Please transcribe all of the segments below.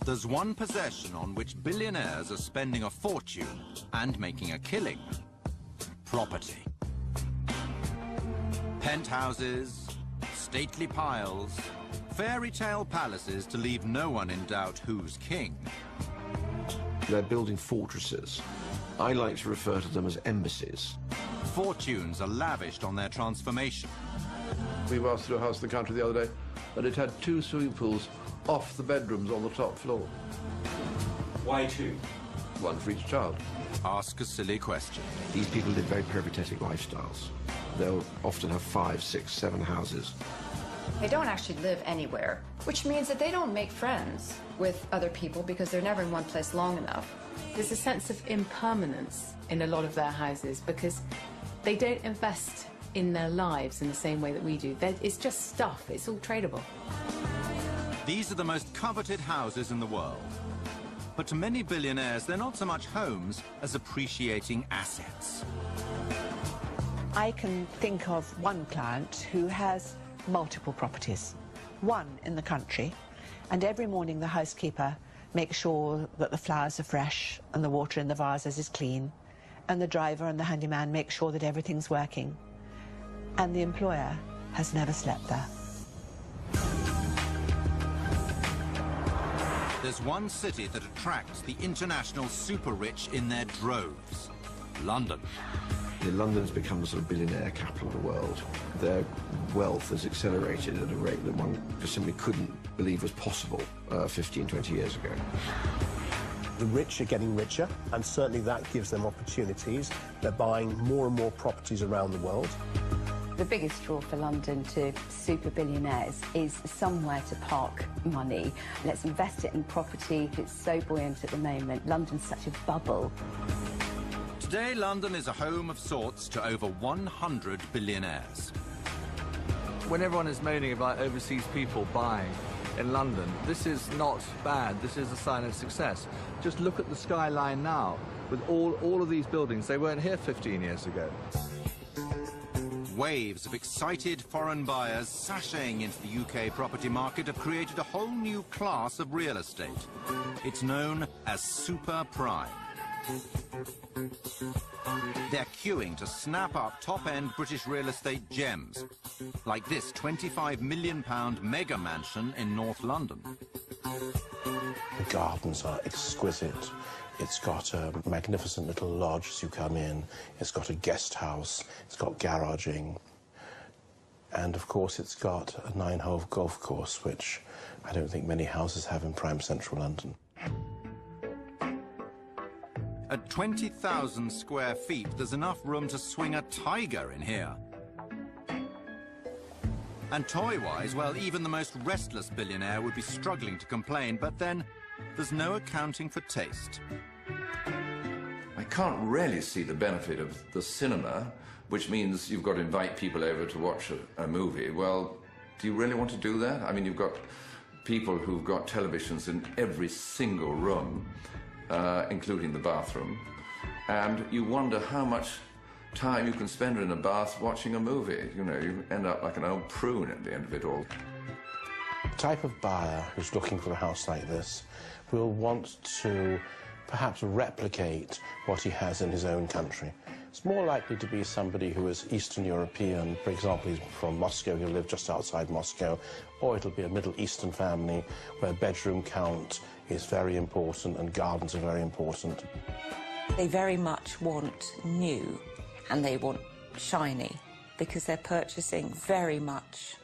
There's one possession on which billionaires are spending a fortune and making a killing. Property. Penthouses, stately piles, fairy tale palaces to leave no one in doubt who's king. They're building fortresses. I like to refer to them as embassies. Fortunes are lavished on their transformation. We passed through a house in the country the other day, and it had 2 swimming pools off the bedrooms on the top floor. Why 2? 1 for each child. Ask a silly question. These people live very peripatetic lifestyles. They'll often have 5, 6, 7 houses. They don't actually live anywhere, which means that they don't make friends with other people because they're never in one place long enough. There's a sense of impermanence in a lot of their houses because they don't invest in their lives in the same way that we do. It's just stuff. It's all tradable. These are the most coveted houses in the world. But to many billionaires, they're not so much homes as appreciating assets. I can think of one client who has multiple properties, one in the country, and every morning the housekeeper makes sure that the flowers are fresh and the water in the vases is clean, and the driver and the handyman make sure that everything's working. And the employer has never slept there. There's one city that attracts the international super-rich in their droves. London. London's become the sort of billionaire capital of the world. Their wealth has accelerated at a rate that one just simply couldn't believe was possible 15, 20 years ago. The rich are getting richer, and certainly that gives them opportunities. They're buying more and more properties around the world. The biggest draw for London to super billionaires is somewhere to park money. Let's invest it in property. It's so buoyant at the moment. London's such a bubble. Today, London is a home of sorts to over 100 billionaires. When everyone is moaning about overseas people buying in London, this is not bad. This is a sign of success. Just look at the skyline now with all of these buildings. They weren't here 15 years ago. Waves of excited foreign buyers sashaying into the UK property market have created a whole new class of real estate. It's known as super prime. They're queuing to snap up top-end British real estate gems, like this £25 million mega mansion in North London. The gardens are exquisite. It's got a magnificent little lodge as you come in. It's got a guest house. It's got garaging. And, of course, it's got a 9-hole golf course, which I don't think many houses have in prime central London. At 20,000 square feet, there's enough room to swing a tiger in here. And toy-wise, well, even the most restless billionaire would be struggling to complain, but then there's no accounting for taste. I can't really see the benefit of the cinema, which means you've got to invite people over to watch a movie. Well, do you really want to do that? I mean, you've got people who've got televisions in every single room, including the bathroom, and you wonder how much time you can spend in a bath watching a movie. You know, you end up like an old prune at the end of it all. The type of buyer who's looking for a house like this will want to perhaps replicate what he has in his own country. It's more likely to be somebody who is Eastern European, for example, he's from Moscow, he'll live just outside Moscow, or it'll be a Middle Eastern family where bedroom count is very important and gardens are very important. They very much want new and they want shiny because they're purchasing very much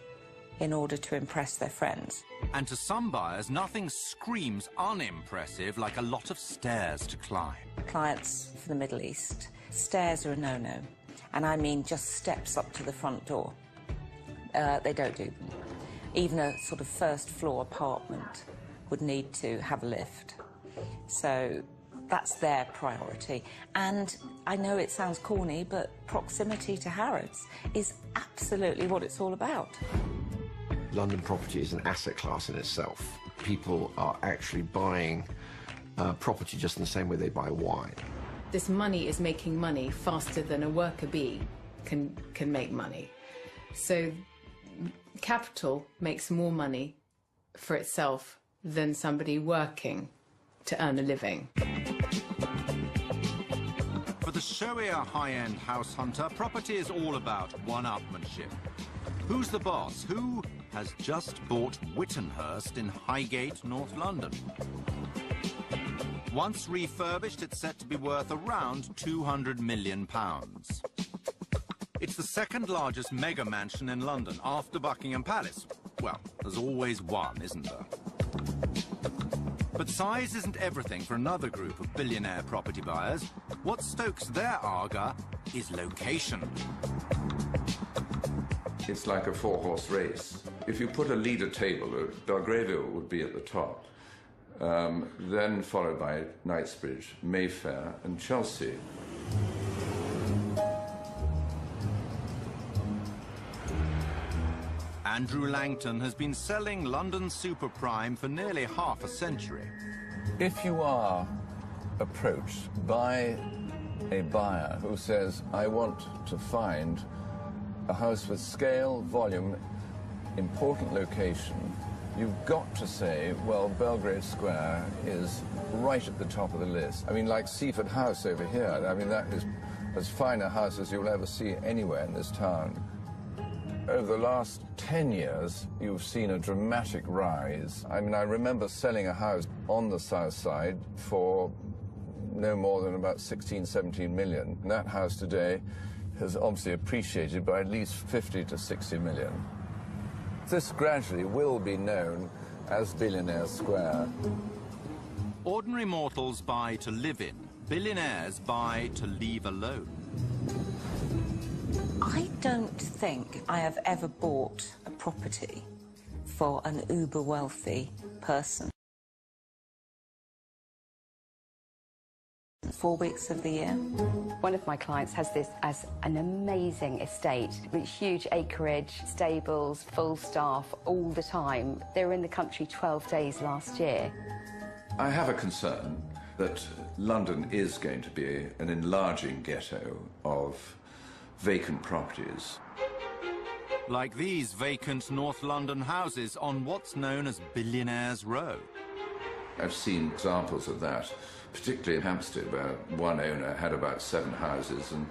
in order to impress their friends. And to some buyers, nothing screams unimpressive like a lot of stairs to climb. Clients from the Middle East, stairs are a no-no. And I mean just steps up to the front door. They don't do them. Even a sort of first-floor apartment would need to have a lift. So that's their priority. And I know it sounds corny, but proximity to Harrods is absolutely what it's all about. London property is an asset class in itself. People are actually buying property just in the same way they buy wine. This money is making money faster than a worker bee can make money. So capital makes more money for itself than somebody working to earn a living. For the showier high-end house hunter, property is all about one-upmanship. Who's the boss? Who has just bought Wittenhurst in Highgate, North London? Once refurbished, it's set to be worth around £200 million. It's the second largest mega mansion in London, after Buckingham Palace. Well, there's always one, isn't there? But size isn't everything for another group of billionaire property buyers. What stokes their ardor is location. It's like a four-horse race. If you put a leader table, Belgravia would be at the top, then followed by Knightsbridge, Mayfair and Chelsea. Andrew Langton has been selling London super prime for nearly half a century. If you are approached by a buyer who says, I want to find a house with scale, volume, important location, you've got to say, well, Belgrave Square is right at the top of the list. I mean, like Seaford House over here, I mean, that is as fine a house as you'll ever see anywhere in this town. Over the last 10 years, you've seen a dramatic rise. I mean, I remember selling a house on the south side for no more than about 16, 17 million. And that house today has obviously appreciated by at least 50 to 60 million. This gradually will be known as Billionaires Square. Ordinary mortals buy to live in. Billionaires buy to leave alone. I don't think I have ever bought a property for an uber-wealthy person. 4 weeks of the year. One of my clients has this as an amazing estate with huge acreage, stables, full staff all the time. They were in the country 12 days last year. I have a concern that London is going to be an enlarging ghetto of vacant properties. Like these vacant North London houses on what's known as Billionaires Row. I've seen examples of that, particularly in Hampstead, where one owner had about 7 houses and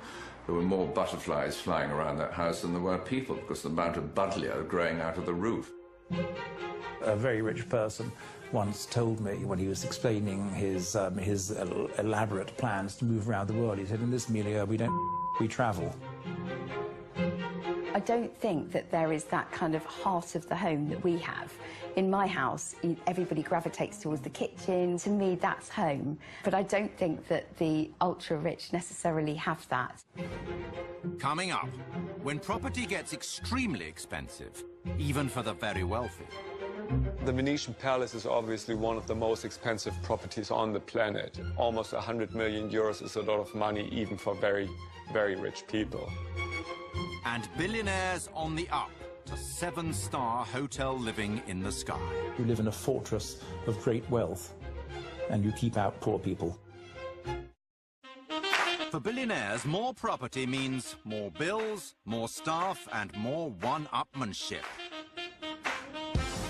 there were more butterflies flying around that house than there were people because of the amount of buddleia growing out of the roof. A very rich person once told me when he was explaining his elaborate plans to move around the world, he said, in this milieu we travel. I don't think that there is that kind of heart of the home that we have. In my house, everybody gravitates towards the kitchen. To me, that's home. But I don't think that the ultra-rich necessarily have that. Coming up, when property gets extremely expensive, even for the very wealthy. The Venetian Palace is obviously one of the most expensive properties on the planet. Almost 100 million euros is a lot of money, even for very, very rich people. And billionaires on the up to 7-star hotel living in the sky. You live in a fortress of great wealth, and you keep out poor people. For billionaires, more property means more bills, more staff, and more one-upmanship.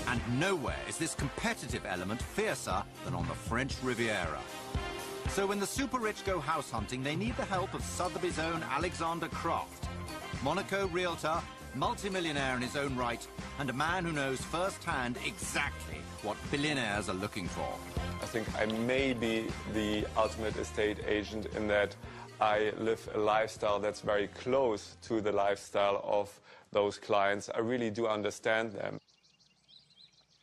And nowhere is this competitive element fiercer than on the French Riviera. So when the super-rich go house hunting, they need the help of Sotheby's own Alexander Croft, Monaco realtor, multimillionaire in his own right, and a man who knows firsthand exactly what billionaires are looking for. I think I may be the ultimate estate agent in that I live a lifestyle that's very close to the lifestyle of those clients. I really do understand them.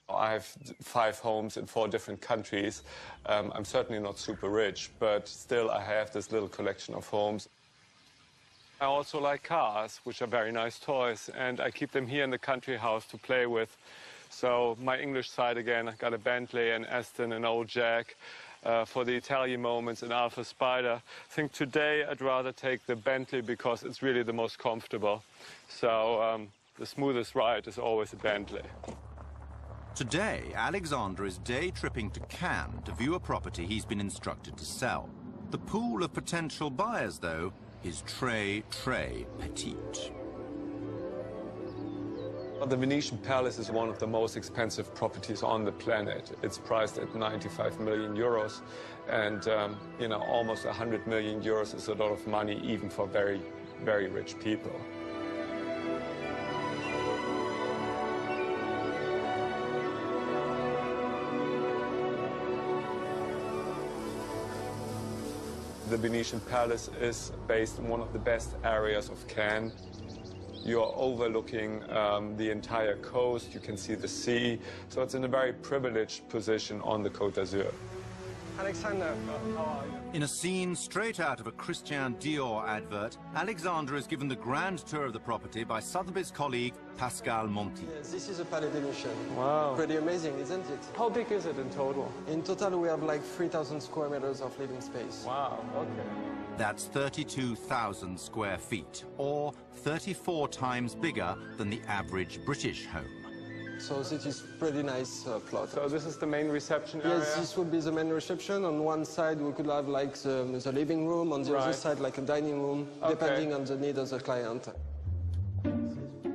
I have 5 homes in 4 different countries. I'm certainly not super rich, but still I have this little collection of homes. I also like cars, which are very nice toys, and I keep them here in the country house to play with. So my English side again, I got a Bentley, an Aston, an old Jag. For the Italian moments, an Alfa Spider. I think today I'd rather take the Bentley because it's really the most comfortable. So the smoothest ride is always a Bentley. Today, Alexander is day tripping to Cannes to view a property he's been instructed to sell. The pool of potential buyers, though, is très, très petite. The Venetian Palace is one of the most expensive properties on the planet. It's priced at 95 million euros, and you know, almost 100 million euros is a lot of money, even for very, very rich people. The Venetian Palace is based in one of the best areas of Cannes. You're overlooking the entire coast, you can see the sea, so it's in a very privileged position on the Côte d'Azur. Alexander, how are you? In a scene straight out of a Christian Dior advert, Alexandra is given the grand tour of the property by Sotheby's colleague Pascal Monti. Yes, this is a Palais des Nations. Wow. Pretty amazing, isn't it? How big is it in total? In total, we have like 3,000 square meters of living space. Wow, okay. That's 32,000 square feet, or 34 times bigger than the average British home. So this is pretty nice plot. So this is the main reception area? Yes, this would be the main reception. On one side, we could have like the living room. On the other side, like a dining room, depending on the need of the client.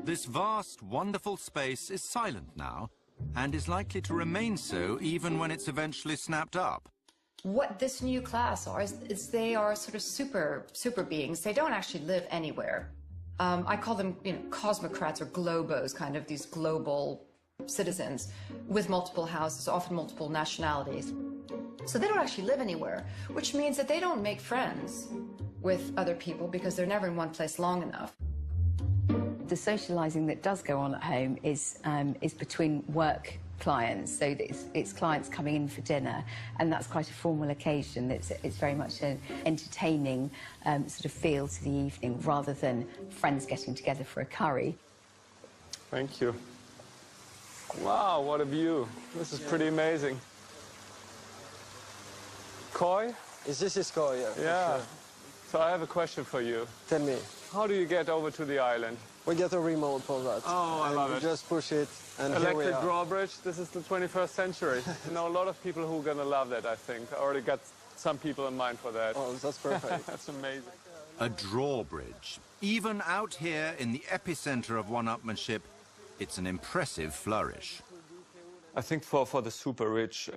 This vast, wonderful space is silent now, and is likely to remain so even when it's eventually snapped up. What this new class are is they are sort of super beings. They don't actually live anywhere. I call them, you know, cosmocrats or globos, kind of these global citizens with multiple houses, often multiple nationalities. So they don't actually live anywhere, which means that they don't make friends with other people because they're never in one place long enough. The socialising that does go on at home is between work clients, so it's clients coming in for dinner, and that's quite a formal occasion. It's very much an entertaining sort of feel to the evening, rather than friends getting together for a curry. Thank you. Wow, what a view. This is pretty amazing. Koi? This is Koi, yeah. Yeah. Sure. So I have a question for you. Tell me. How do you get over to the island? We get a remote for that. Oh, I love it. Just push it, and here we Electric are. drawbridge, this is the 21st century. You know, a lot of people who are going to love that, I think. I already got some people in mind for that. Oh, that's perfect. That's amazing. A drawbridge. Even out here in the epicenter of one-upmanship, it's an impressive flourish. I think for the super rich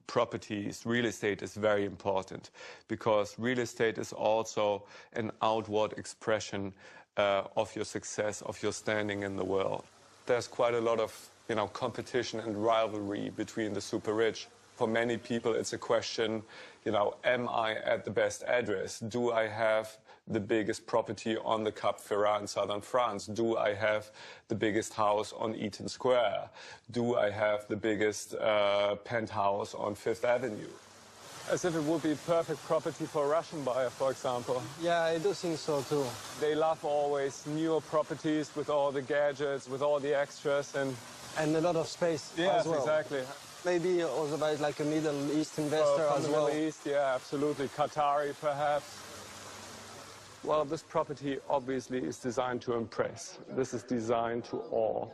properties, real estate is very important, because real estate is also an outward expression of your success, of your standing in the world. There's quite a lot of, you know, competition and rivalry between the super rich. For many people, it's a question, you know, am I at the best address? Do I have the biggest property on the Cap Ferrat in southern France? Do I have the biggest house on Eaton Square? Do I have the biggest penthouse on Fifth Avenue? As if it would be perfect property for a Russian buyer, for example. Yeah, I do think so too. They love always newer properties with all the gadgets, with all the extras, and a lot of space as well. Yes, exactly. Maybe also by like a Middle East investor from as the well. Middle East, yeah, absolutely. Qatari, perhaps. Well, this property obviously is designed to impress. This is designed to awe.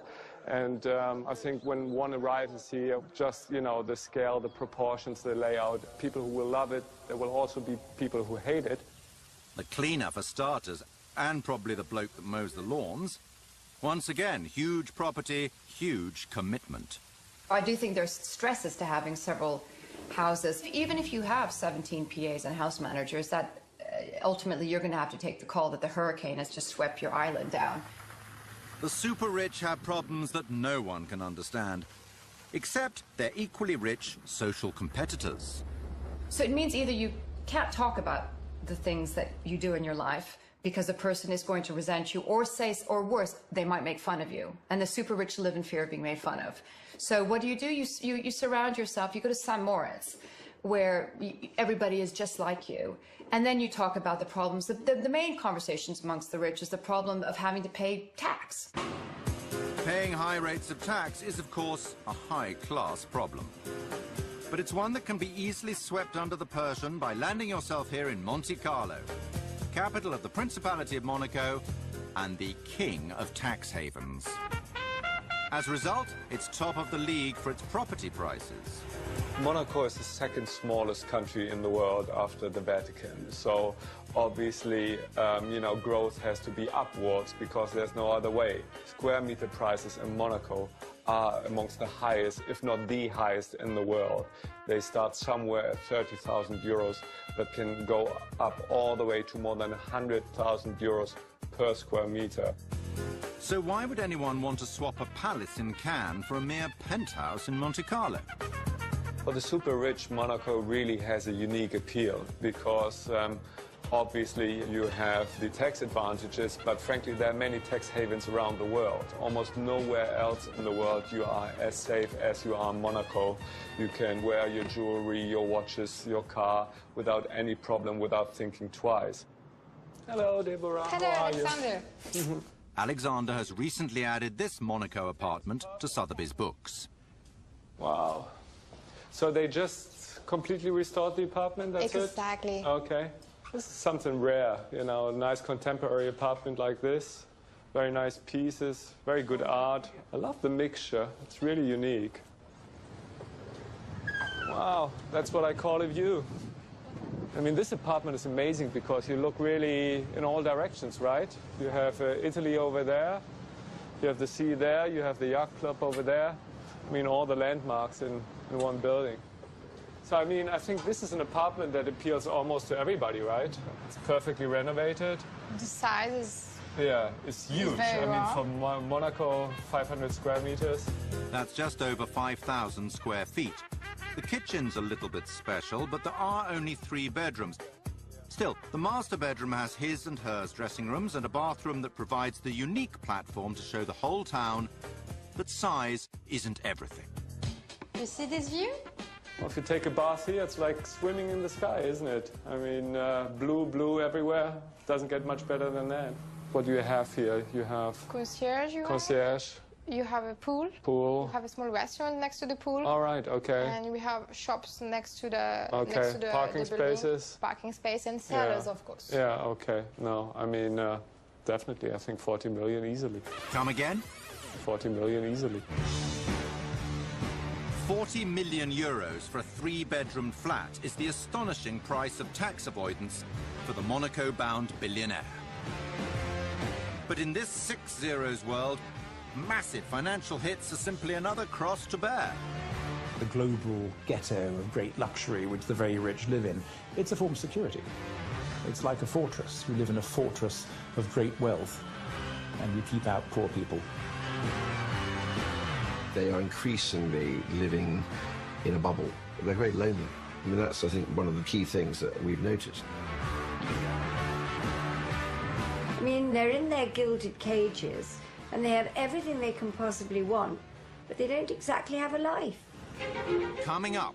And I think when one arrives here, just, you know, the scale, the proportions, the layout, people who will love it, there will also be people who hate it. The cleaner for starters, and probably the bloke that mows the lawns. Once again, huge property, huge commitment. I do think there's stresses to having several houses. Even if you have 17 PAs and house managers, that ultimately you're going to have to take the call that the hurricane has just swept your island down. The super rich have problems that no one can understand, except they're equally rich social competitors. So it means either you can't talk about the things that you do in your life because the person is going to resent you, or say, or worse, they might make fun of you. And the super rich live in fear of being made fun of. So what do? You surround yourself, you go to St. Moritz, where everybody is just like you. And then you talk about the problems. The main conversations amongst the rich is the problem of having to pay tax. Paying high rates of tax is, of course, a high-class problem. But it's one that can be easily swept under the Persian by landing yourself here in Monte Carlo, capital of the Principality of Monaco and the king of tax havens. As a result, it's top of the league for its property prices. Monaco is the second smallest country in the world after the Vatican. So obviously, you know, growth has to be upwards because there's no other way. Square meter prices in Monaco are amongst the highest, if not the highest in the world. They start somewhere at 30,000 euros, but can go up all the way to more than 100,000 euros per square meter. So why would anyone want to swap a palace in Cannes for a mere penthouse in Monte Carlo? For the super rich, Monaco really has a unique appeal because obviously you have the tax advantages, but frankly there are many tax havens around the world. Almost nowhere else in the world you are as safe as you are in Monaco. You can wear your jewelry, your watches, your car without any problem, without thinking twice. Hello, Deborah. Hello, How are Alexander. you? Alexander has recently added this Monaco apartment to Sotheby's books. Wow. So they just completely restored the apartment, that's it? Exactly. Okay. This is something rare, you know, a nice contemporary apartment like this. Very nice pieces, very good art. I love the mixture. It's really unique. Wow, that's what I call a view. I mean, this apartment is amazing because you look really in all directions, right? You have Italy over there, you have the sea there, you have the yacht club over there. I mean, all the landmarks in one building. So, I mean, I think this is an apartment that appeals almost to everybody, right? It's perfectly renovated. The size is... Yeah, it's huge. I mean, from Monaco, 500 square meters. That's just over 5,000 square feet. The kitchen's a little bit special, but there are only 3 bedrooms. Still, the master bedroom has his and hers dressing rooms and a bathroom that provides the unique platform to show the whole town that size isn't everything. You see this view? Well, if you take a bath here, it's like swimming in the sky, isn't it? I mean, blue everywhere. Doesn't get much better than that. What do you have here? You have... Concierge, You have a pool. Pool. You have a small restaurant next to the pool. All right, okay. And we have shops next to the... Okay, next to the, parking spaces. Parking space and cellars, of course. Yeah, okay. No, I mean, definitely, I think 40 million easily. Come again? 40 million easily. 40 million euros for a 3-bedroom flat is the astonishing price of tax avoidance for the Monaco-bound billionaire. But in this 6 zeros world, massive financial hits are simply another cross to bear. The global ghetto of great luxury which the very rich live in, it's a form of security. It's like a fortress. We live in a fortress of great wealth, and we keep out poor people. They are increasingly living in a bubble. They're very lonely. I mean, that's, I think, one of the key things that we've noticed. I mean, they're in their gilded cages, and they have everything they can possibly want, but they don't exactly have a life. Coming up,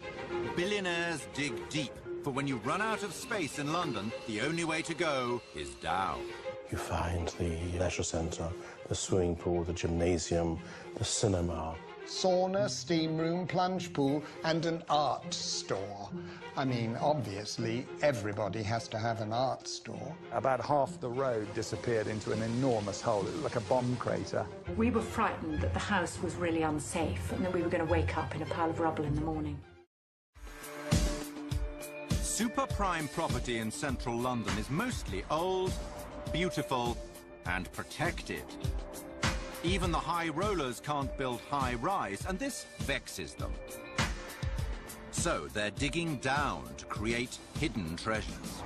billionaires dig deep, for when you run out of space in London, the only way to go is down. You find the leisure centre, the swimming pool, the gymnasium, the cinema. Sauna, steam room, plunge pool, and an art store. I mean, obviously, everybody has to have an art store. About half the road disappeared into an enormous hole. It looked like a bomb crater. We were frightened that the house was really unsafe and that we were going to wake up in a pile of rubble in the morning. Super prime property in central London is mostly old, beautiful, and protected. Even the high rollers can't build high-rise, and this vexes them. So they're digging down to create hidden treasures.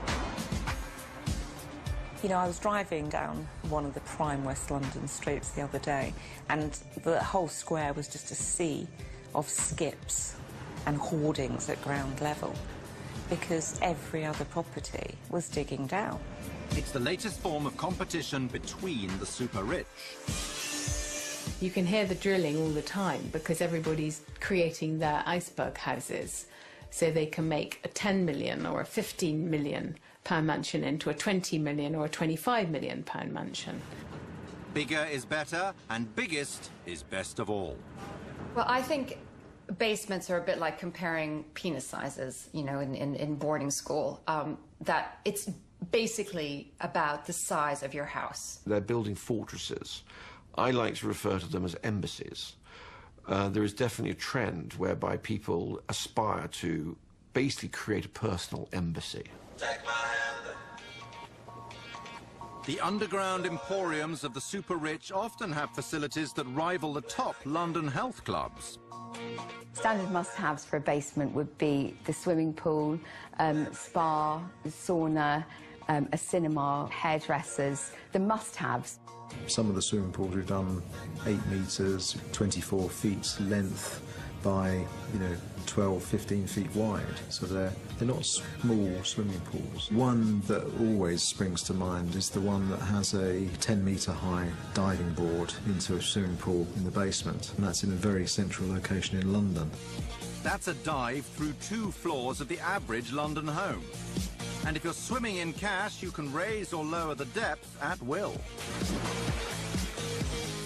You know, I was driving down one of the prime West London streets the other day, and the whole square was just a sea of skips and hoardings at ground level, because every other property was digging down. It's the latest form of competition between the super rich. You can hear the drilling all the time because everybody's creating their iceberg houses so they can make a 10 million or a 15 million pound mansion into a 20 million or a 25 million pound mansion. Bigger is better, and biggest is best of all. Well, I think basements are a bit like comparing penis sizes, you know, in boarding school. That it's basically about the size of your house. They're building fortresses. I like to refer to them as embassies. There is definitely a trend whereby people aspire to basically create a personal embassy. The underground emporiums of the super-rich often have facilities that rival the top London health clubs. Standard must-haves for a basement would be the swimming pool, spa, sauna, a cinema, hairdressers, the must-haves. Some of the swimming pools we've done 8 metres, 24 feet length by, 12, 15 feet wide. So they're not small swimming pools. One that always springs to mind is the one that has a 10-metre high diving board into a swimming pool in the basement, and that's in a very central location in London. That's a dive through 2 floors of the average London home. And if you're swimming in cash, you can raise or lower the depth at will.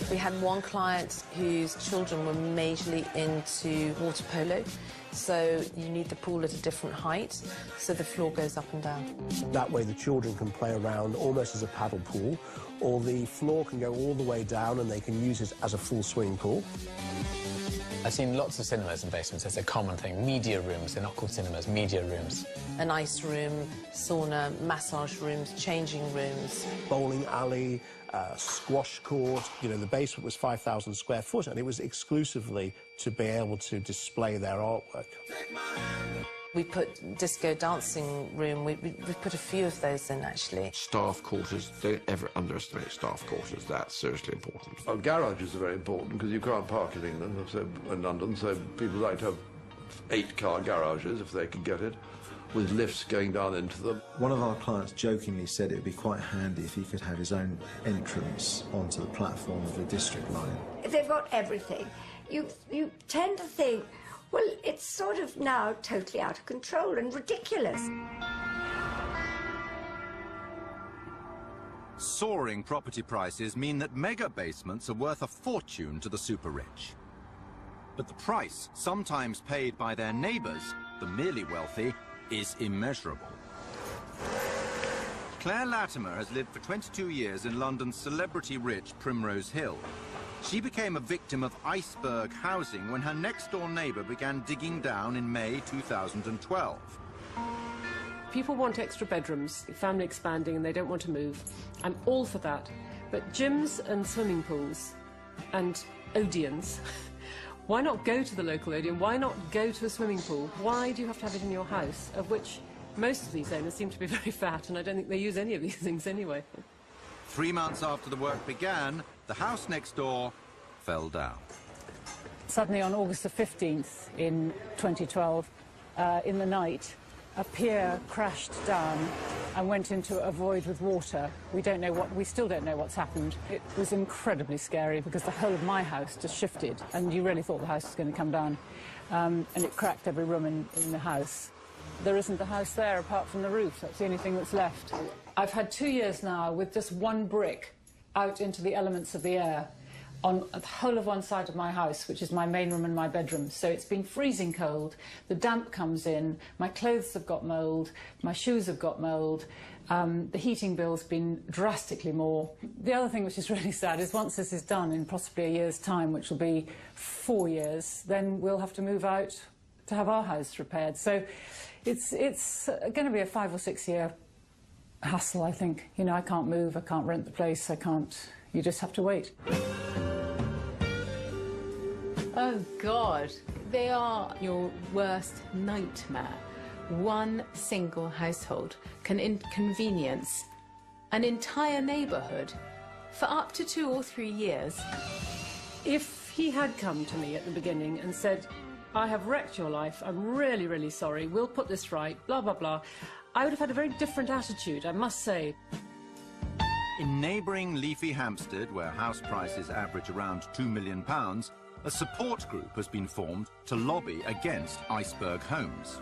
We had one client whose children were majorly into water polo, so you need the pool at a different height, so the floor goes up and down. That way the children can play around almost as a paddle pool, or the floor can go all the way down and they can use it as a full swimming pool. I've seen lots of cinemas in basements. It's a common thing. Media rooms, they're not called cinemas, media rooms. An ice room, sauna, massage rooms, changing rooms. Bowling alley, squash court. The basement was 5,000 square foot, and it was exclusively to be able to display their artwork. We put disco dancing room. We put a few of those in, actually. Staff quarters, don't ever underestimate staff quarters. That's seriously important. Well, garages are very important because you can't park in England, in London, so people like to have 8-car garages if they can get it, with lifts going down into them. One of our clients jokingly said it would be quite handy if he could have his own entrance onto the platform of the district line. They've got everything. You tend to think, well, it's sort of now totally out of control and ridiculous. Soaring property prices mean that mega basements are worth a fortune to the super-rich. But the price, sometimes paid by their neighbours, the merely wealthy, is immeasurable. Claire Latimer has lived for 22 years in London's celebrity-rich Primrose Hill. She became a victim of iceberg housing when her next-door neighbour began digging down in May 2012. People want extra bedrooms, family expanding, and they don't want to move. I'm all for that. But gyms and swimming pools and Odeons, why not go to the local Odeon? Why not go to a swimming pool? Why do you have to have it in your house, of which most of these owners seem to be very fat, and I don't think they use any of these things anyway. 3 months after the work began, the house next door fell down. Suddenly on August the 15th in 2012, in the night, a pier crashed down and went into a void with water. We still don't know what's happened. It was incredibly scary because the whole of my house just shifted and you really thought the house was going to come down. And it cracked every room in the house. There isn't a house there apart from the roof. That's the only thing that's left. I've had 2 years now with just one brick out into the elements of the air on the whole of one side of my house, which is my main room and my bedroom. So it's been freezing cold, the damp comes in, my clothes have got mould, my shoes have got mould, the heating bill's been drastically more. The other thing which is really sad is once this is done in possibly a year's time, which will be 4 years, then we'll have to move out to have our house repaired. So it's going to be a 5 or 6 year hassle, I think. I can't move, I can't rent the place, you just have to wait. Oh, God. They are your worst nightmare. One single household can inconvenience an entire neighbourhood for up to 2 or 3 years. If he had come to me at the beginning and said, I have wrecked your life, I'm really, really sorry, we'll put this right, blah, blah, blah, I would have had a very different attitude, I must say. In neighbouring leafy Hampstead, where house prices average around £2 million, a support group has been formed to lobby against iceberg homes.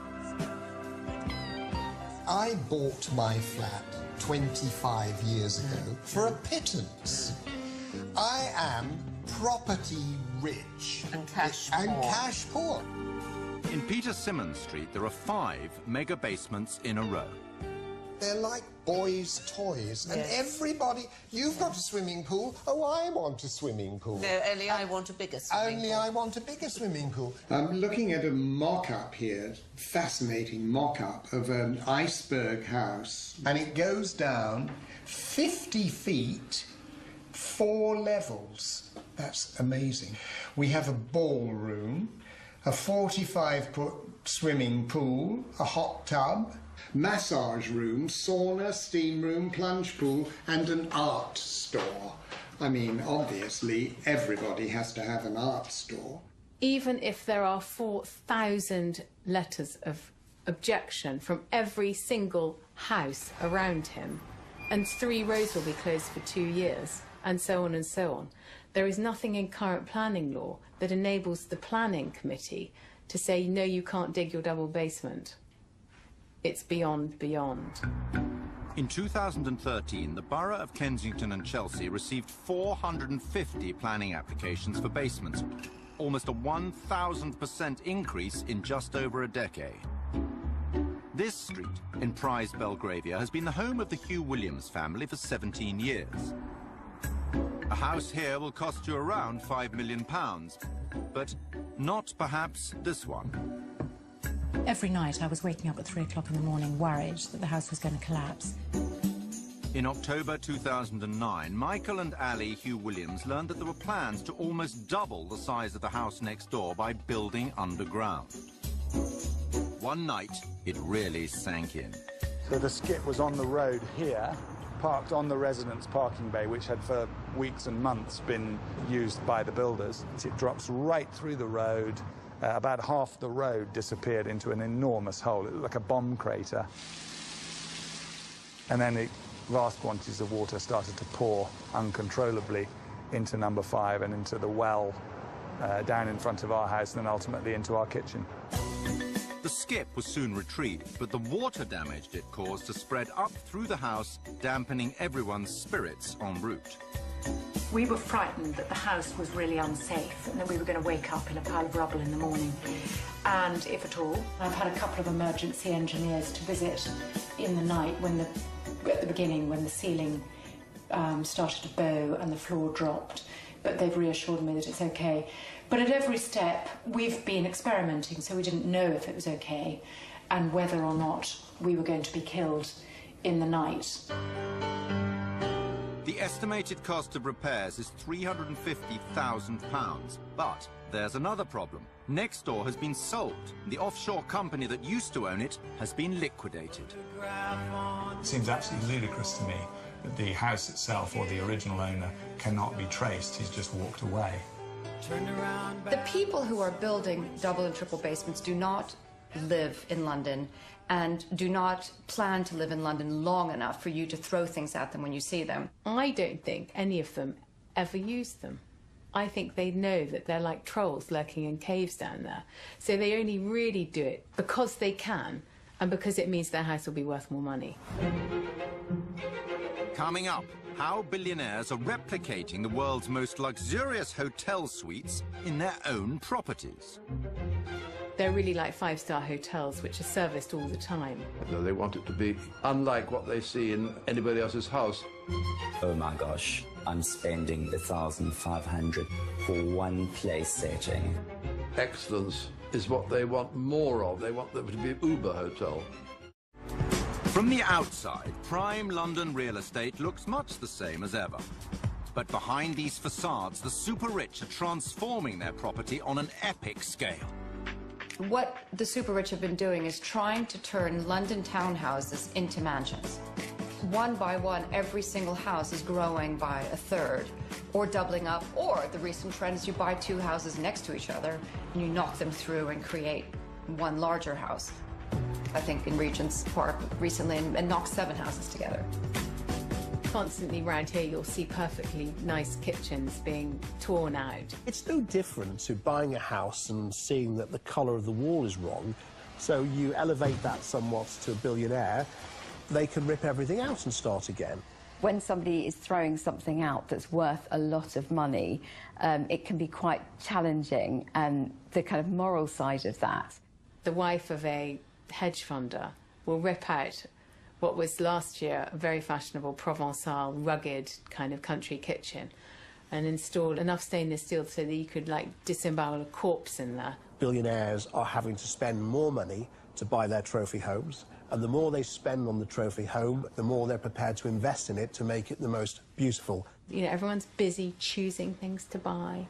I bought my flat 25 years ago for a pittance. I am property rich and cash poor. In Peter Symonds Street, there are 5 mega basements in a row. They're like boys' toys. And Yes. everybody... You've got a swimming pool. Oh, I want a swimming pool. No, only I want a bigger swimming Only pool. I want a bigger swimming pool. I'm looking at a mock-up here, fascinating mock-up of an iceberg house. And it goes down 50 feet, 4 levels. That's amazing. We have a ballroom, a 45-foot swimming pool, a hot tub, Massage room, sauna, steam room, plunge pool, and an art store. I mean, obviously, everybody has to have an art store. Even if there are 4,000 letters of objection from every single house around him, and 3 roads will be closed for 2 years, and so on and so on, there is nothing in current planning law that enables the planning committee to say, no, you can't dig your double basement. It's beyond. In 2013, the Borough of Kensington and Chelsea received 450 planning applications for basements, almost a 1,000% increase in just over a decade. This street in Prize, Belgravia, has been the home of the Hugh Williams family for 17 years. A house here will cost you around £5 million, but not perhaps this one. Every night I was waking up at 3 o'clock in the morning worried that the house was going to collapse. In October 2009, Michael and Ali Hugh Williams learned that there were plans to almost double the size of the house next door by building underground. One night, it really sank in. So the skip was on the road here, parked on the residence parking bay, which had for weeks and months been used by the builders. It drops right through the road. About half the road disappeared into an enormous hole. It looked like a bomb crater. And then vast quantities of water started to pour uncontrollably into number 5 and into the well down in front of our house and then ultimately into our kitchen. The skip was soon retrieved, but the water damage it caused to spread up through the house, dampening everyone's spirits en route. We were frightened that the house was really unsafe and that we were going to wake up in a pile of rubble in the morning. And if at all, I've had a couple of emergency engineers to visit in the night at the beginning when the ceiling started to bow and the floor dropped. But they've reassured me that it's okay. But at every step, we've been experimenting, so we didn't know if it was okay and whether or not we were going to be killed in the night. The estimated cost of repairs is £350,000. But there's another problem. Nextdoor has been sold. The offshore company that used to own it has been liquidated. It seems absolutely ludicrous to me that the house itself or the original owner cannot be traced. He's just walked away. The people who are building double and triple basements do not live in London and do not plan to live in London long enough for you to throw things at them when you see them. I don't think any of them ever use them. I think they know that they're like trolls lurking in caves down there. So they only really do it because they can and because it means their house will be worth more money. Coming up, how billionaires are replicating the world's most luxurious hotel suites in their own properties. They're really like 5-star hotels, which are serviced all the time. They want it to be unlike what they see in anybody else's house. Oh my gosh, I'm spending £1,500 for one place setting. Excellence is what they want more of. They want them to be Uber Hotel. From the outside, prime London real estate looks much the same as ever. But behind these facades, the super rich are transforming their property on an epic scale. What the super rich have been doing is trying to turn London townhouses into mansions. One by one, every single house is growing by a third, or doubling up, or the recent trend is you buy 2 houses next to each other, and you knock them through and create one larger house. I think in Regent's Park recently, and knocked 7 houses together. Constantly round here you'll see perfectly nice kitchens being torn out. It's no different to buying a house and seeing that the colour of the wall is wrong, so you elevate that somewhat to a billionaire, they can rip everything out and start again. When somebody is throwing something out that's worth a lot of money, it can be quite challenging, and the kind of moral side of that. The wife of a hedge funder will rip out what was last year a very fashionable Provençal, rugged kind of country kitchen, and installed enough stainless steel so that you could, like, disembowel a corpse in there. Billionaires are having to spend more money to buy their trophy homes, and the more they spend on the trophy home, the more they're prepared to invest in it to make it the most beautiful. You know, everyone's busy choosing things to buy.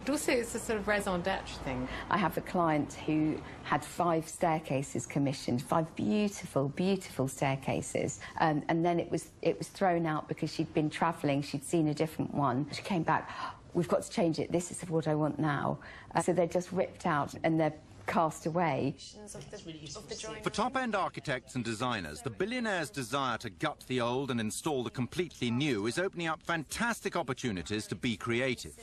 But also, it's a sort of raison d'etre thing. I have a client who had 5 staircases commissioned, 5 beautiful, beautiful staircases, and then it was thrown out because she'd been travelling, she'd seen a different one. She came back, we've got to change it, this is what I want now. So they're just ripped out and they're cast away. For top-end architects and designers, the Billionaires' desire to gut the old and install the completely new is opening up fantastic opportunities to be creative.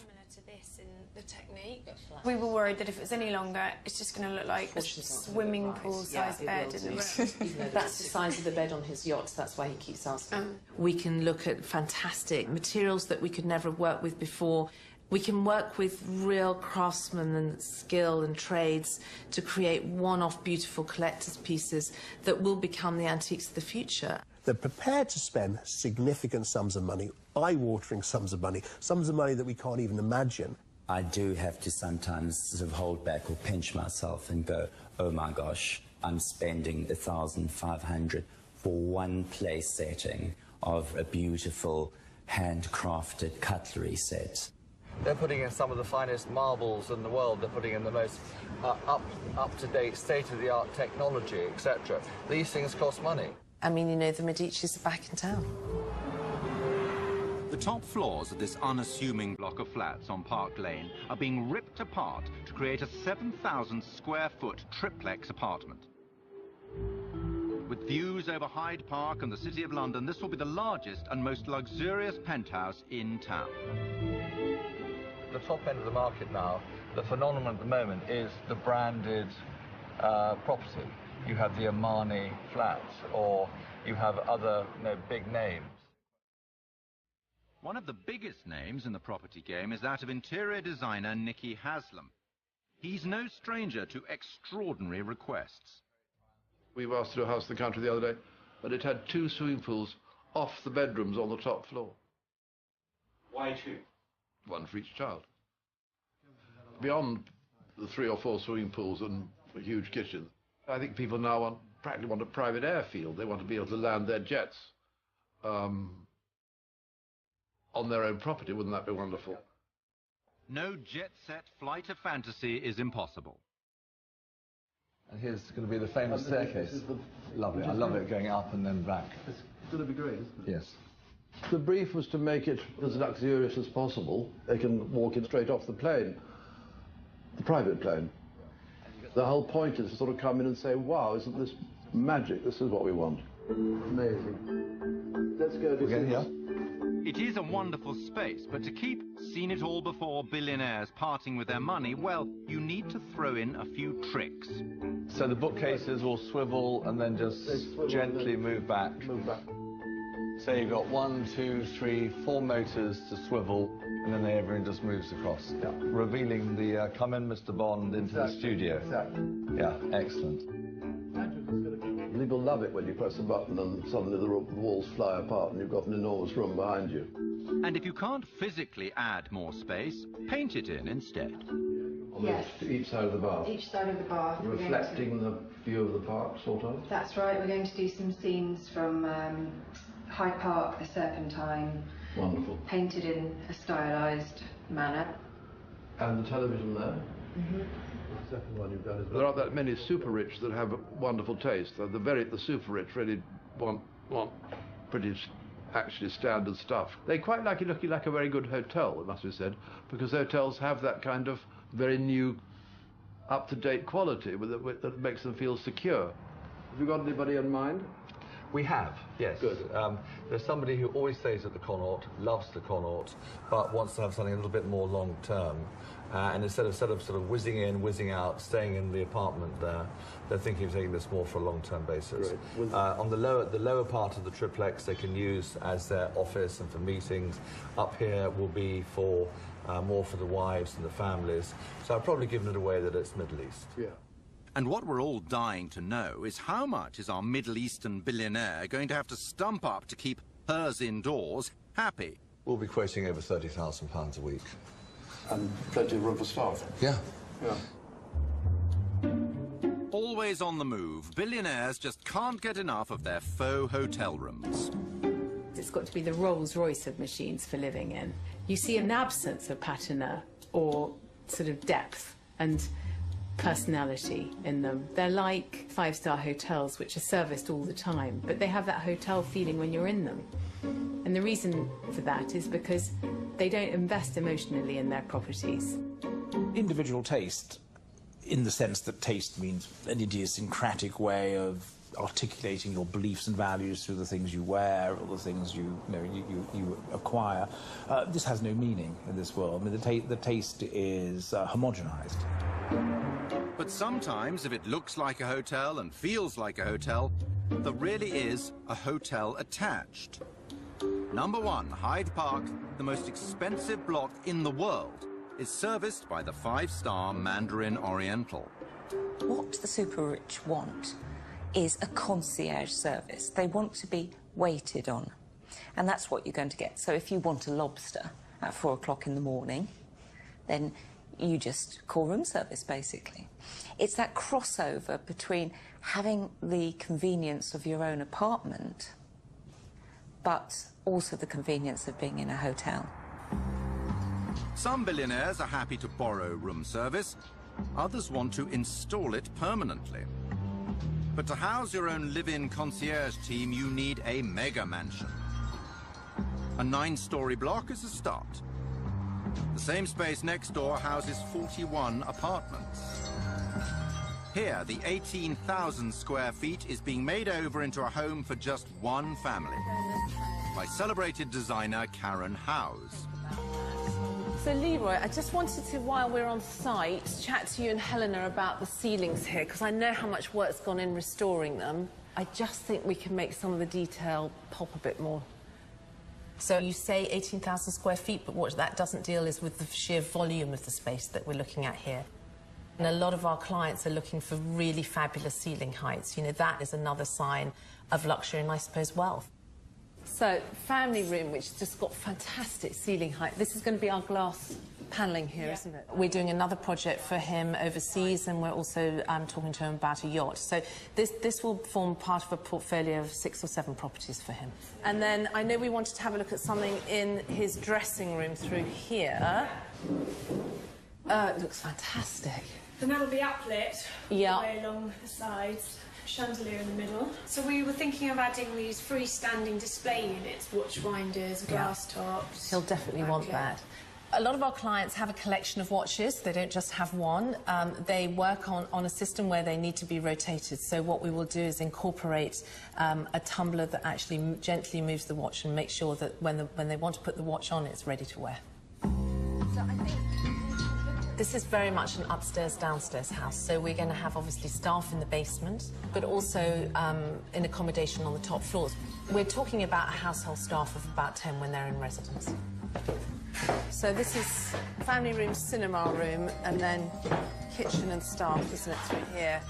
The technique. We were worried that if it was any longer, it's just going to look like a swimming pool-sized bed in the room. That's the size of the bed on his yacht, that's why he keeps asking. We can look at fantastic materials that we could never have worked with before. We can work with real craftsmen and skill and trades to create one-off beautiful collector's pieces that will become the antiques of the future. They're prepared to spend significant sums of money, eye-watering sums of money that we can't even imagine. I do have to sometimes sort of hold back or pinch myself and go, oh my gosh, I'm spending 1,500 for one place setting of a beautiful handcrafted cutlery set. They're putting in some of the finest marbles in the world. They're putting in the most up-to-date, state-of-the-art technology, etc. These things cost money. I mean, you know, the Medicis are back in town. The top floors of this unassuming block of flats on Park Lane are being ripped apart to create a 7,000-square-foot triplex apartment. With views over Hyde Park and the City of London, this will be the largest and most luxurious penthouse in town. The top end of the market now, the phenomenon at the moment is the branded property. You have the Armani flats, or you have other big names. One of the biggest names in the property game is that of interior designer Nicky Haslam. He's no stranger to extraordinary requests. We were asked to do a house in the country the other day, but it had 2 swimming pools off the bedrooms on the top floor. Why 2? 1 for each child. Beyond the 3 or 4 swimming pools and a huge kitchen, I think people now practically want a private airfield. They want to be able to land their jets on their own property. Wouldn't that be wonderful? No jet-set flight of fantasy is impossible. And here's going to be the famous staircase. Lovely. I love it going up and then back. It's going to be great, isn't it? Yes. The brief was to make it as luxurious as possible. They can walk in straight off the plane, the private plane. The whole point is to sort of come in and say, wow, isn't this magic? This is what we want. Amazing. Let's go to here. It is a wonderful space, but to keep seen it all before billionaires parting with their money, well, you need to throw in a few tricks. So the bookcases will swivel and then just gently move back. Move back. So you've got 1, 2, 3, 4 motors to swivel, and then everything just moves across, revealing the come in, Mr. Bond, into the studio. Exactly. Yeah, excellent. People love it when you press a button and suddenly the walls fly apart and you've got an enormous room behind you. And if you can't physically add more space, paint it in instead. Yes. Each side of the bath. Each side of the bath. Reflecting the view of the park, sort of. That's right. We're going to do some scenes from Hyde Park, the Serpentine. Wonderful. Painted in a stylised manner. And the television there. Mm-hmm. The second one you've done is there aren't that many super rich that have a wonderful taste. The super rich really want pretty actually standard stuff. They quite like it looking like a very good hotel, it must be said, because hotels have that kind of very new, up-to-date quality that makes them feel secure. Have you got anybody in mind? We have, yes. Good. There's somebody who always stays at the Connaught, loves the Connaught, but wants to have something a little bit more long-term. And instead of sort of whizzing in, whizzing out, staying in the apartment there, they're thinking of taking this more for a long-term basis. On the lower part of the triplex, they can use as their office and for meetings. Up here will be for more for the wives and the families. So I've probably given it away that it's Middle East. Yeah. And what we're all dying to know is how much is our Middle Eastern billionaire going to have to stump up to keep hers indoors happy? We'll be quoting over £30,000 a week. And plenty of room for staff? Yeah. Always on the move, billionaires just can't get enough of their faux hotel rooms. It's got to be the Rolls-Royce of machines for living in. You see an absence of patina or sort of depth and personality in them. They're like five-star hotels, which are serviced all the time, but they have that hotel feeling when you're in them. And the reason for that is because they don't invest emotionally in their properties. Individual taste, in the sense that taste means an idiosyncratic way of articulating your beliefs and values through the things you wear or the things you acquire. This has no meaning in this world. I mean, the taste is homogenized. But sometimes, if it looks like a hotel and feels like a hotel, there really is a hotel attached. Number 1, Hyde Park, the most expensive block in the world, is serviced by the 5-star Mandarin Oriental. What the super rich want is a concierge service. They want to be waited on, and that's what you're going to get. So if you want a lobster at 4 o'clock in the morning, then you just call room service, basically. It's that crossover between having the convenience of your own apartment, but also the convenience of being in a hotel. Some billionaires are happy to borrow room service. Others want to install it permanently. But to house your own live-in concierge team, you need a mega mansion. A 9-story block is a start. The same space next door houses 41 apartments. Here, the 18,000 square feet is being made over into a home for just one family by celebrated designer Karen Howes. So, Leroy, I just wanted to, while we're on site, chat to you and Helena about the ceilings here, because I know how much work's gone in restoring them. I just think we can make some of the detail pop a bit more. So you say 18,000 square feet, but what that doesn't deal is with the sheer volume of the space that we're looking at here. And a lot of our clients are looking for really fabulous ceiling heights. You know, that is another sign of luxury and, I suppose, wealth. So, family room, which has just got fantastic ceiling height. This is going to be our glass panelling here, isn't it? We're doing another project for him overseas, and we're also talking to him about a yacht. So this will form part of a portfolio of 6 or 7 properties for him. And then I know we wanted to have a look at something in his dressing room through here. It looks fantastic. And that'll be uplit all the way along the sides. Chandelier in the middle. So we were thinking of adding these freestanding display units, watch winders, glass tops. He'll definitely want that. A lot of our clients have a collection of watches. They don't just have one. They work on a system where they need to be rotated. So what we will do is incorporate a tumbler that actually gently moves the watch and make sure that when they want to put the watch on, it's ready to wear. So I think this is very much an upstairs-downstairs house, so we're going to have, obviously, staff in the basement, but also in accommodation on the top floors. We're talking about a household staff of about 10 when they're in residence. So this is family room, cinema room, and then kitchen and staff, isn't it, through here?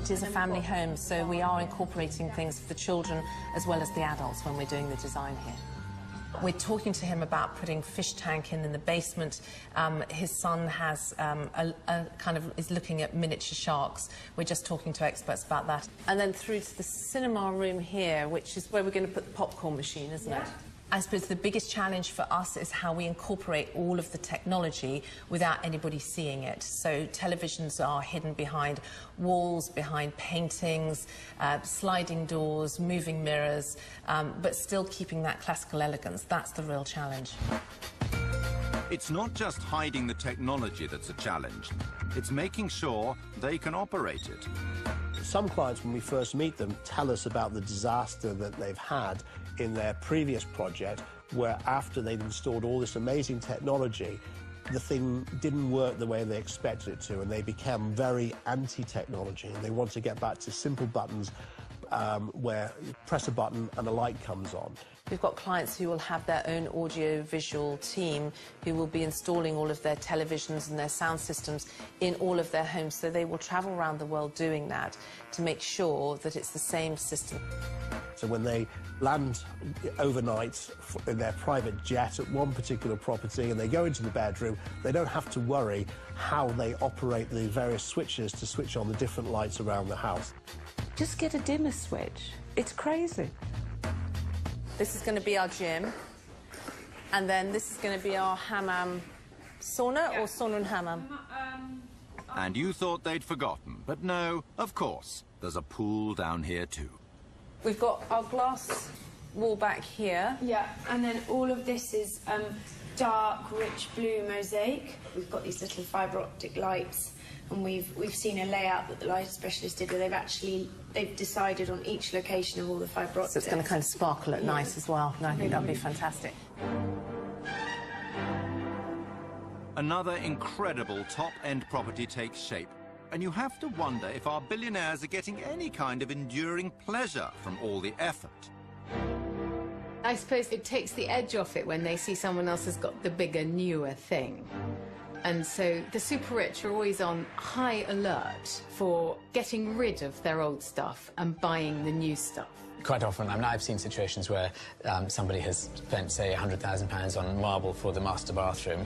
It is a family home, so we are incorporating things for the children as well as the adults when we're doing the design here. We're talking to him about putting fish tank in the basement. His son has is looking at miniature sharks. We're just talking to experts about that. And then through to the cinema room here, which is where we're going to put the popcorn machine, isn't it? I suppose the biggest challenge for us is how we incorporate all of the technology without anybody seeing it. So televisions are hidden behind walls, behind paintings, sliding doors, moving mirrors, but still keeping that classical elegance. That's the real challenge. It's not just hiding the technology that's a challenge. It's making sure they can operate it. Some clients, when we first meet them, tell us about the disaster that they've had in their previous project, where after they'd installed all this amazing technology, the thing didn't work the way they expected it to, and they became very anti-technology, and they want to get back to simple buttons where you press a button and a light comes on. We've got clients who will have their own audio-visual team who will be installing all of their televisions and their sound systems in all of their homes. So they will travel around the world doing that to make sure that it's the same system. So when they land overnight in their private jet at one particular property and they go into the bedroom, they don't have to worry how they operate the various switches to switch on the different lights around the house. Just get a dimmer switch. It's crazy. This is going to be our gym, and then this is going to be our hammam sauna, or sauna and hammam. And you thought they'd forgotten, but no, of course, there's a pool down here too. We've got our glass wall back here. Yeah, and then all of this is dark, rich blue mosaic. We've got these little fibre optic lights, and we've seen a layout that the light specialist did where they've decided on each location of all the fibre optics. So it's going to kind of sparkle at night as well, and I think that'll be fantastic. Another incredible top-end property takes shape, and you have to wonder if our billionaires are getting any kind of enduring pleasure from all the effort. I suppose it takes the edge off it when they see someone else has got the bigger, newer thing. And so the super rich are always on high alert for getting rid of their old stuff and buying the new stuff. Quite often, I mean, I've seen situations where somebody has spent, say, £100,000 on marble for the master bathroom.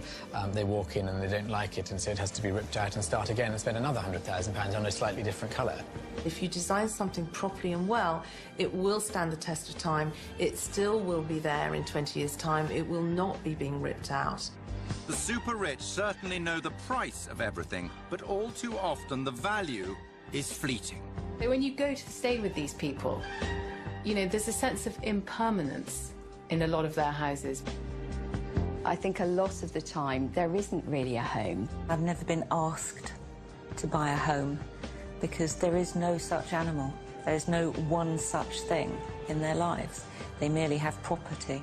They walk in and they don't like it, and so it has to be ripped out and start again and spend another £100,000 on a slightly different colour. If you design something properly and well, it will stand the test of time. It still will be there in 20 years' time. It will not be being ripped out. The super rich certainly know the price of everything, but all too often the value is fleeting. So when you go to stay with these people, you know, there's a sense of impermanence in a lot of their houses. I think a lot of the time there isn't really a home. I've never been asked to buy a home because there is no such animal. There's no one such thing in their lives. They merely have property.